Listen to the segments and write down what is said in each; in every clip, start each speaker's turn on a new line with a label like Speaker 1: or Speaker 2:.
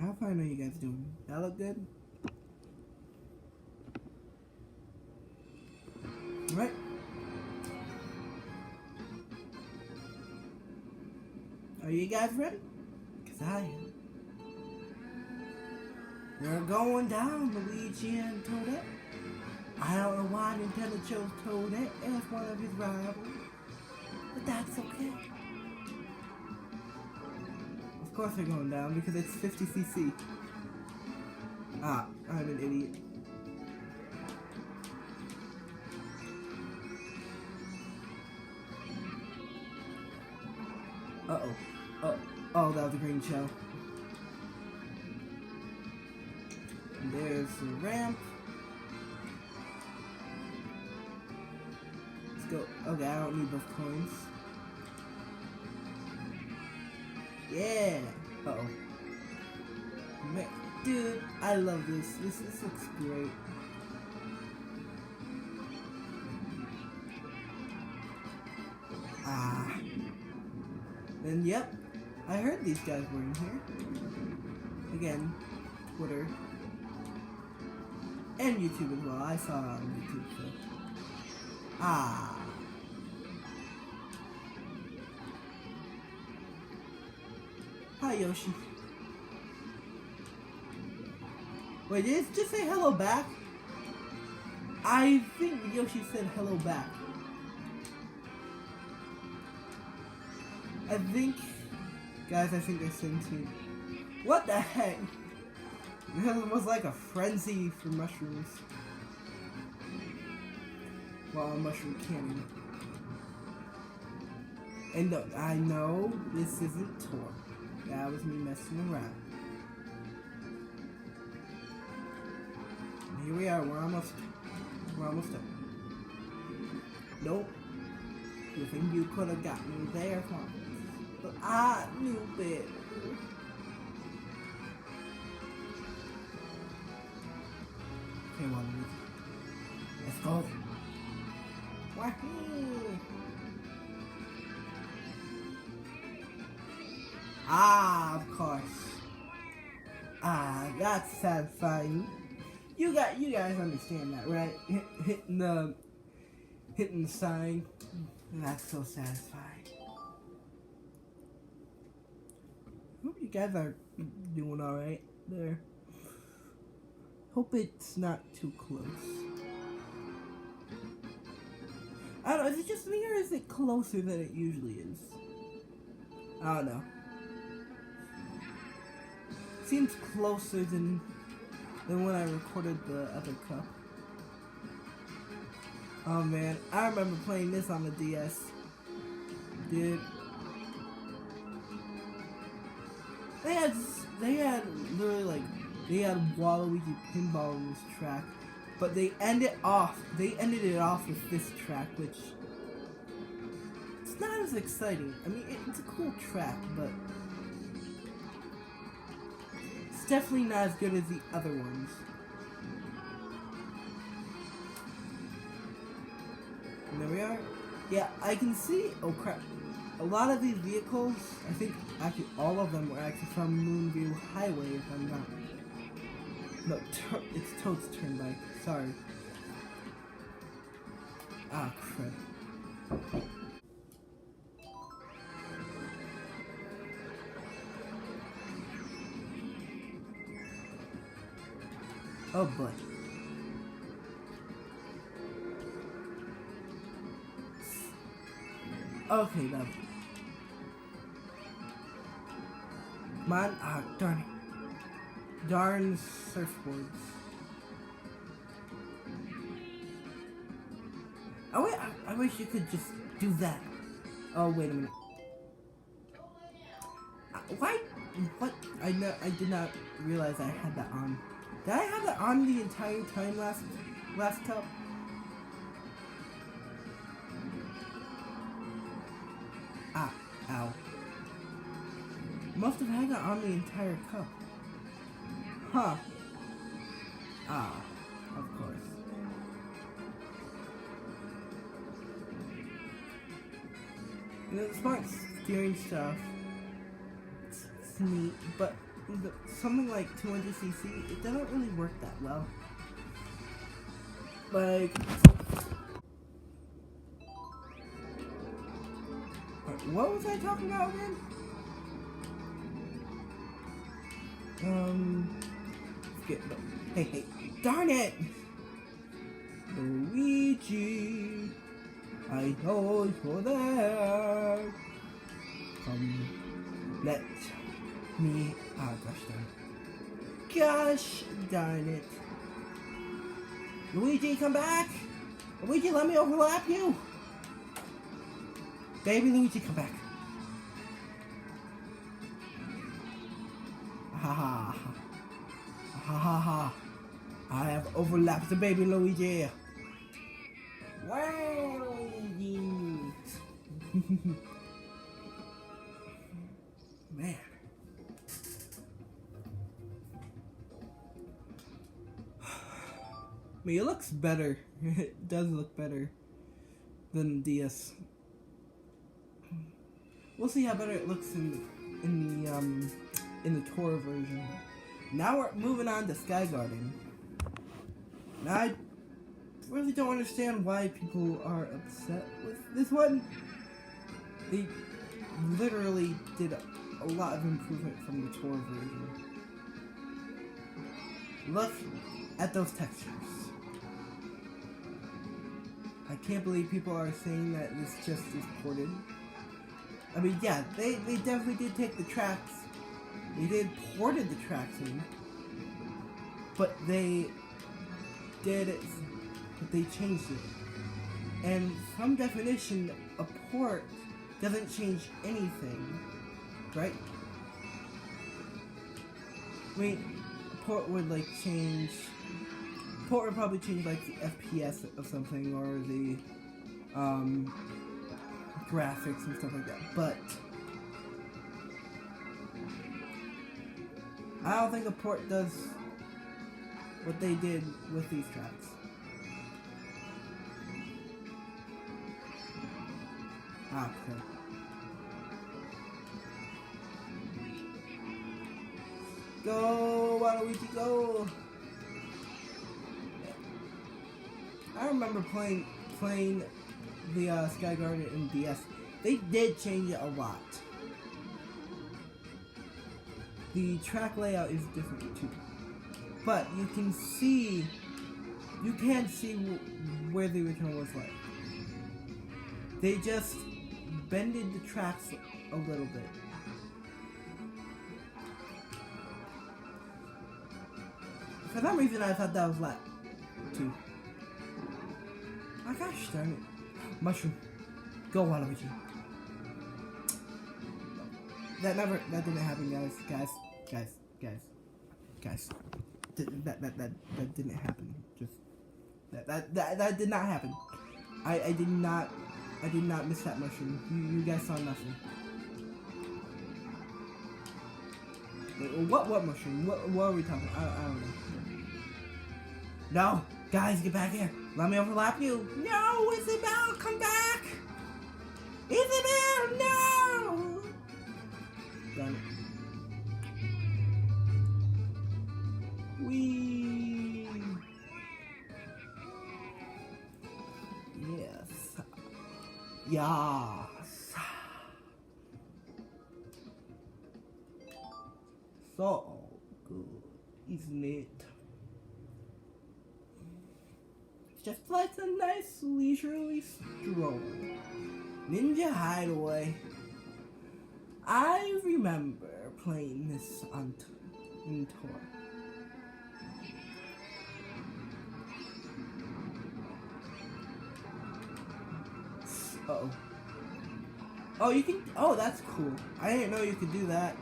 Speaker 1: How far are you guys doing? That look good? Alright. Are you guys ready? Because I am. We're going down, Luigi and Toadette. I don't know why Nintendo chose Toadette as one of his rivals, but that's okay. Of course they're going down because it's 50cc. Ah, I'm an idiot. Uh-oh. Oh, that was a green shell. There's the ramp. Let's go. Okay, I don't need those coins. Yeah. Uh-oh. Man, dude, I love this. This looks great. Ah. And yep, I heard these guys were in here. Again, Twitter. And YouTube as well. I saw it on YouTube, so. Ah. Hi, Yoshi. Wait, did it just say hello back? I think Yoshi said hello back. I think... Guys, I think they're saying to me. What the heck? It was like a frenzy for mushrooms. Well, a mushroom cannon. And look, I know this isn't Tor. That was me messing around. And here we are, we're almost done. Nope. You think you could have got me there, huh? But I knew better. Come on, let's go. Wahoo! Ah, of course. Ah, that's satisfying. You guys understand that, right? Hitting the sign. That's so satisfying. Hope you guys are doing alright there. Hope it's not too close. I don't know, is it just me or is it closer than it usually is? I don't know. Seems closer than when I recorded the other cup. Oh man, I remember playing this on the DS. Dude. They had literally like, they had Waluigi pinball on this track, but they ended it off with this track, which it's not as exciting. I mean, it's a cool track, but it's definitely not as good as the other ones. And there we are. Yeah, I can see, oh crap, a lot of these vehicles, I think actually all of them were actually from Ninja Hideaway, if I'm not. No, it's Toad's turn bike. Sorry. Ah, crap. Oh boy. Okay, now. Man, ah, darn it. Darn surfboards. Oh wait, I wish you could just do that. Oh wait a minute. Why? What? I did not realize I had that on. Did I have that on the entire time last cup? Ah, ow. Must have had that on the entire cup. Huh. Ah, of course. You know, the smart steering stuff, it's neat, but something like 200cc, it doesn't really work that well. Like, what was I talking about again? Hey, darn it! Luigi, I know you're there. Come, let me, gosh darn it. Luigi, come back! Luigi, let me overlap you! Baby Luigi, come back. Ha ha ha. Ha ha ha. I have overlapped the baby Luigi. Wow, Luigi. Man. I mean, it looks better. It does look better than DS. We'll see how better it looks in the tour version. Now we're moving on to Sky Garden. Now I really don't understand why people are upset with this one. They literally did a lot of improvement from the tour version. Look at those textures. I can't believe people are saying that this just is ported. I mean, yeah, they definitely did take the tracks. They did ported the tracks in. But they did it, but they changed it. And from definition, a port doesn't change anything, right? I mean, a port would like change. Port would probably change like the FPS of something or the graphics and stuff like that. But I don't think a port does what they did with these tracks. Okay. Go, Waluigi, go! I remember playing the Sky Garden in DS. They did change it a lot. The track layout is different too, but you can see where the original was like. They just bended the tracks a little bit. For some reason, I thought that was lap 2. My gosh darn it. Mushroom. Go, Waluigi. That didn't happen, guys. That didn't happen. Just, that did not happen. I did not miss that mushroom. You guys saw nothing. What mushroom? What are we talking about? I don't know. No! Guys, get back here! Let me overlap you! No! Isabel, come back! Isabel, no! Done it. Whee! Yes. Yes. So good, isn't it? Just like a nice leisurely stroll. Ninja Hideaway. I remember playing this in tour. Uh-oh. Oh, you can. Oh, that's cool. I didn't know you could do that.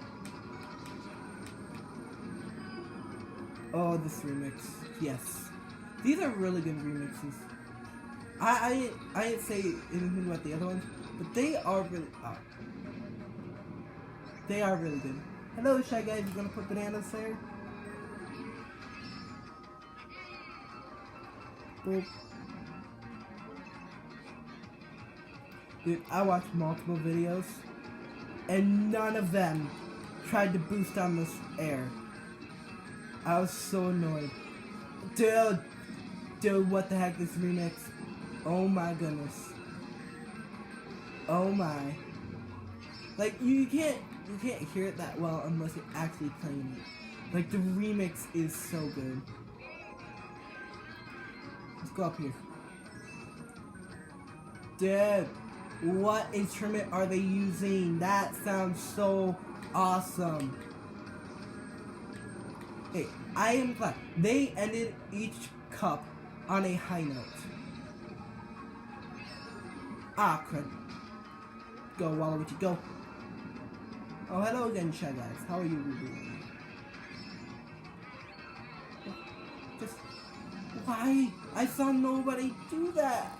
Speaker 1: Oh, this remix. Yes. These are really good remixes. I didn't say anything about the other ones, but they are really. Oh. They are really good. Hello, Shy Guys. You gonna put bananas there? Boop. Dude, I watched multiple videos, and none of them tried to boost on this air. I was so annoyed. Dude, what the heck, this remix? Oh my goodness. Oh my. Like, you can't hear it that well unless you're actually playing it. Like, the remix is so good. Let's go up here. Dude, what instrument are they using? That sounds so awesome. Hey, I am glad they ended each cup on a high note. Ah, crud. Go, Waluigi, go. Oh, hello again, Shy Guys. How are you doing? Just, why? I saw nobody do that.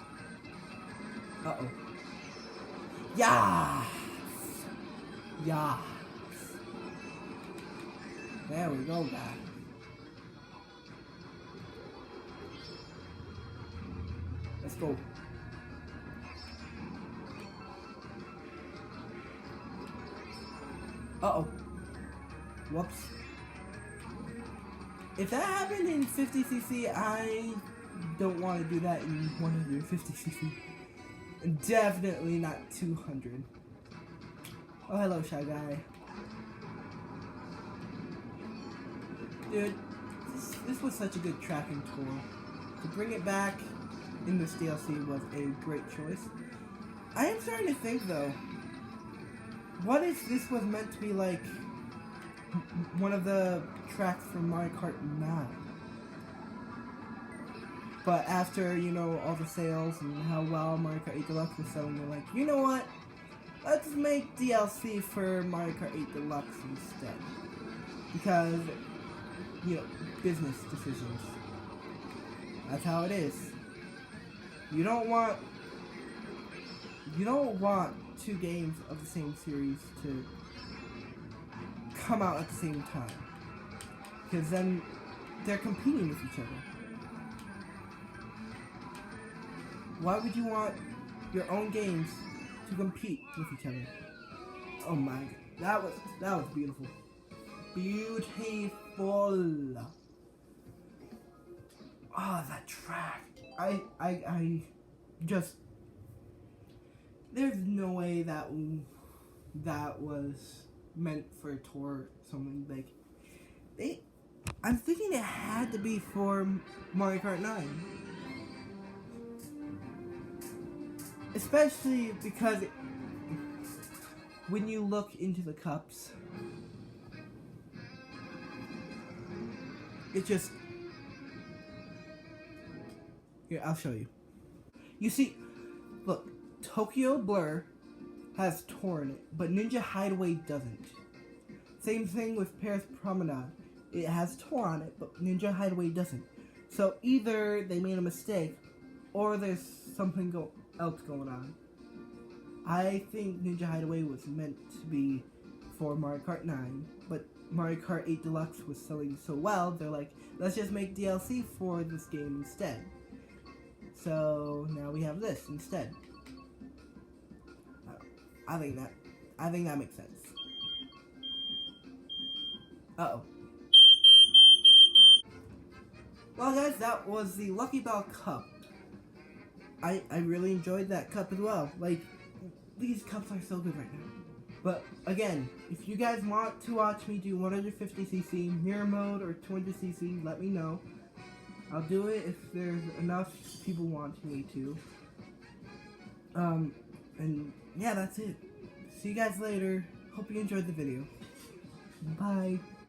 Speaker 1: Uh-oh. Yes! Yes! There we go, guys. Let's go. Uh-oh. Whoops. If that happened in 50cc, I don't want to do that in 150cc. Definitely not 200. Oh, hello, Shy Guy. Dude, this was such a good tracking tour. To bring it back in this DLC was a great choice. I am starting to think, though, what if this was meant to be like one of the tracks from Mario Kart 9? But after, you know, all the sales and how well Mario Kart 8 Deluxe was selling, they're like, you know what? Let's make DLC for Mario Kart 8 Deluxe instead. Because, you know, business decisions. That's how it is. You don't want two games of the same series to come out at the same time. Because then they're competing with each other. Why would you want your own games to compete with each other? Oh my, that was beautiful. Beautiful. Oh, that track. I just, there's no way that was meant for a tour or something. Like, I'm thinking it had to be for Mario Kart 9. Especially because when you look into the cups, it just... Here, I'll show you. You see, look, Tokyo Blur has Tour in it, but Ninja Hideaway doesn't. Same thing with Paris Promenade. It has Tour on it, but Ninja Hideaway doesn't. So either they made a mistake, or there's something else going on. I think Ninja Hideaway was meant to be for Mario Kart 9, but Mario Kart 8 Deluxe was selling so well, they're like, let's just make DLC for this game instead. So now we have this instead. I think that makes sense. Uh-oh. Well, guys, that was the Lucky Bell Cup. I really enjoyed that cup as well. Like, these cups are so good right now. But, again, if you guys want to watch me do 150cc mirror mode or 200cc, let me know. I'll do it if there's enough people wanting me to. And, yeah, that's it. See you guys later. Hope you enjoyed the video. Bye.